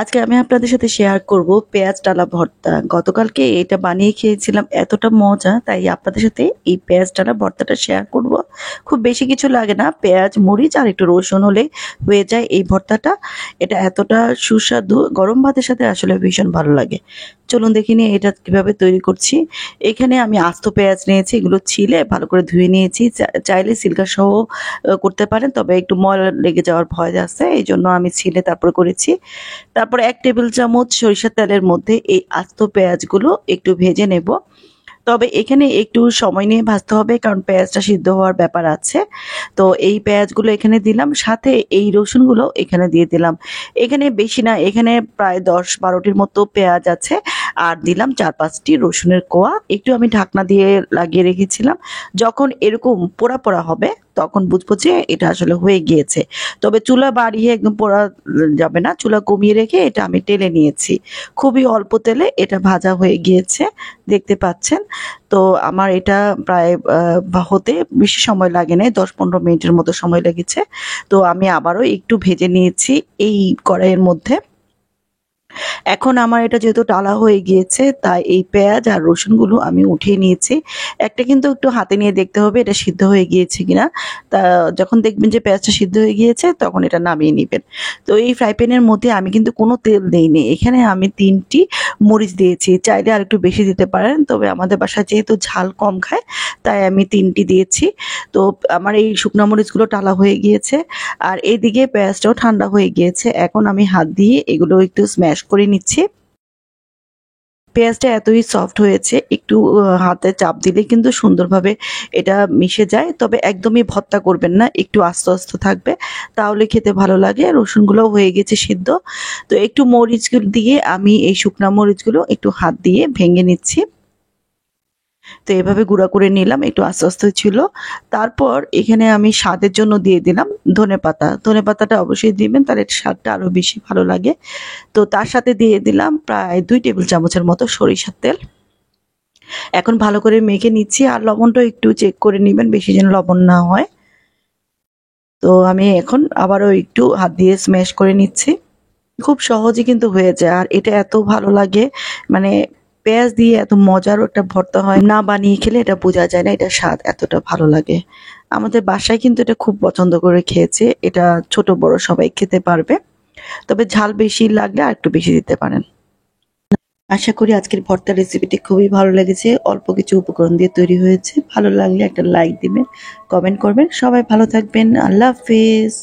আজকে আমি আপনাদের সাথে শেয়ার করব পেঁয়াজ ডালা ভর্তা। গতকালকে এটা বানিয়ে খেয়েছিলাম, এতটা মজা, তাই আপনাদের সাথে এই পেঁয়াজ ডালা ভর্তাটা শেয়ার করব। খুব বেশি কিছু লাগে না, পেঁয়াজ, মরিচ আর একটু রসুন হলে হয়ে যায় এই ভর্তাটা। এটা এতটা সুস্বাদু, গরম ভাতের সাথে আসলে ভীষণ ভালো লাগে। চলুন দেখি নিয়ে এটা কিভাবে তৈরি করছি। এখানে আমি আস্ত পেঁয়াজ নিয়েছি, এগুলো ছিলে ভালো করে ধুয়ে নিয়েছি। চাইলে সিল্কা সহ করতে পারেন, তবে একটু ময়লা লেগে যাওয়ার ভয় আছে, এই জন্য আমি ছিলে তারপর করেছি। তারপর 1 টেবিল চামচ সরিষার তেলের মধ্যে এই আস্ত পেঁয়াজগুলো একটু ভেজে নেব। তবে এখানে একটু সময় নিয়ে ভাজতে হবে, কারণ পেঁয়াজটা সিদ্ধ হওয়ার ব্যাপার আছে। তো এই পেঁয়াজগুলো এখানে দিলাম, সাথে এই রসুনগুলো এখানে দিয়ে দিলাম। এখানে বেশি না, এখানে প্রায় 10-12টির মতো পেঁয়াজ আছে, আর দিলাম 4-5টি রসুনের কোয়া। একটু আমি ঢাকনা দিয়ে লাগিয়ে রেখেছিলাম। যখন এরকম পোড়া পোড়া হবে তখন বুঝবো যে এটা আসলে হয়ে গিয়েছে। তবে চুলা বাড়িয়ে একদম পোড়া যাবে না, চুলা কমিয়ে রেখে এটা আমি টেলে নিয়েছি। খুবই অল্প তেলে এটা ভাজা হয়ে গিয়েছে, দেখতে পাচ্ছেন। তো আমার এটা প্রায় হতে বেশি সময় লাগে নাই, 10-15 মিনিটের মতো সময় লেগেছে। তো আমি আবারও একটু ভেজে নিয়েছি এই কড়াইয়ের মধ্যে। এখন আমার এটা যেহেতু টালা হয়ে গিয়েছে, তাই এই পেঁয়াজ আর রসুনগুলো আমি উঠিয়ে নিয়েছি। একটা কিন্তু একটু হাতে নিয়ে দেখতে হবে এটা সিদ্ধ হয়ে গিয়েছে কিনা। তা যখন দেখবেন যে পেঁয়াজটা সিদ্ধ হয়ে গিয়েছে তখন এটা নামিয়ে নেবেন। তো এই ফ্রাই প্যানের মধ্যে আমি কিন্তু কোনো তেল দেইনি, এখানে আমি 3টি মরিচ দিয়েছি। চাইলে আর একটু বেশি দিতে পারেন, তবে আমাদের বাসায় যেহেতু ঝাল কম খায় তাই আমি 3টি দিয়েছি। তো আমার এই শুকনো মরিচগুলো টালা হয়ে গিয়েছে, আর এইদিকে পেঁয়াজটাও ঠান্ডা হয়ে গিয়েছে। এখন আমি হাত দিয়ে এগুলো একটু স্ম্যাশ করে নিচ্ছি। পেঁয়াজটা এতই সফট হয়েছে, একটু হাতে চাপ দিলে কিন্তু সুন্দরভাবে এটা মিশে যায়। তবে একদমই ভর্তা করবেন না, একটু আস্তে আস্তে থাকবে, তাহলে খেতে ভালো লাগে। রসুনগুলোও হয়ে গেছে সিদ্ধ। তো একটু মরিচগুলো দিয়ে আমি এই শুকনা মরিচগুলো একটু হাত দিয়ে ভেঙে নিচ্ছি। তো এভাবে গুঁড়া করে নিলাম, একটু আস্তে আস্তে ছিল। তারপর এখানে আমি স্বাদের জন্য দিয়ে দিলাম ধনেপাতা। ধনেপাতাটা অবশ্যই দিবেন, তাহলে স্বাদটা আরো বেশি ভালো লাগে। তো তার সাথে দিয়ে দিলাম প্রায় 2 টেবিল চামচের মতো সরিষার তেল। এখন ভালো করে মেখে নিচ্ছি, আর লবণটা একটু চেক করে নেবেন, বেশি যেন লবণ না হয়। তো আমি এখন আবারও একটু হাত দিয়ে স্ম্যাশ করে নিচ্ছি। খুব সহজে কিন্তু হয়ে যায়, আর এটা এত ভালো লাগে, মানে পেঁয়াজ দিয়ে এত মজার একটা ভর্তা হয় না, বানিয়ে খেলে এটা বোঝা যায় না এটা স্বাদ এতটা ভালো লাগে। আমাদের বাসায় কিন্তু এটা খুব পছন্দ করে খেয়েছে, এটা ছোট বড় সবাই খেতে পারবে। তবে ঝাল বেশি লাগলে আর একটু বেশি দিতে পারেন। আশা করি আজকের ভর্তার রেসিপিটি খুবই ভালো লেগেছে। অল্প কিছু উপকরণ দিয়ে তৈরি হয়েছে। ভালো লাগলে একটা লাইক দিবেন, কমেন্ট করবেন। সবাই ভালো থাকবেন। আল্লাহ হাফেজ।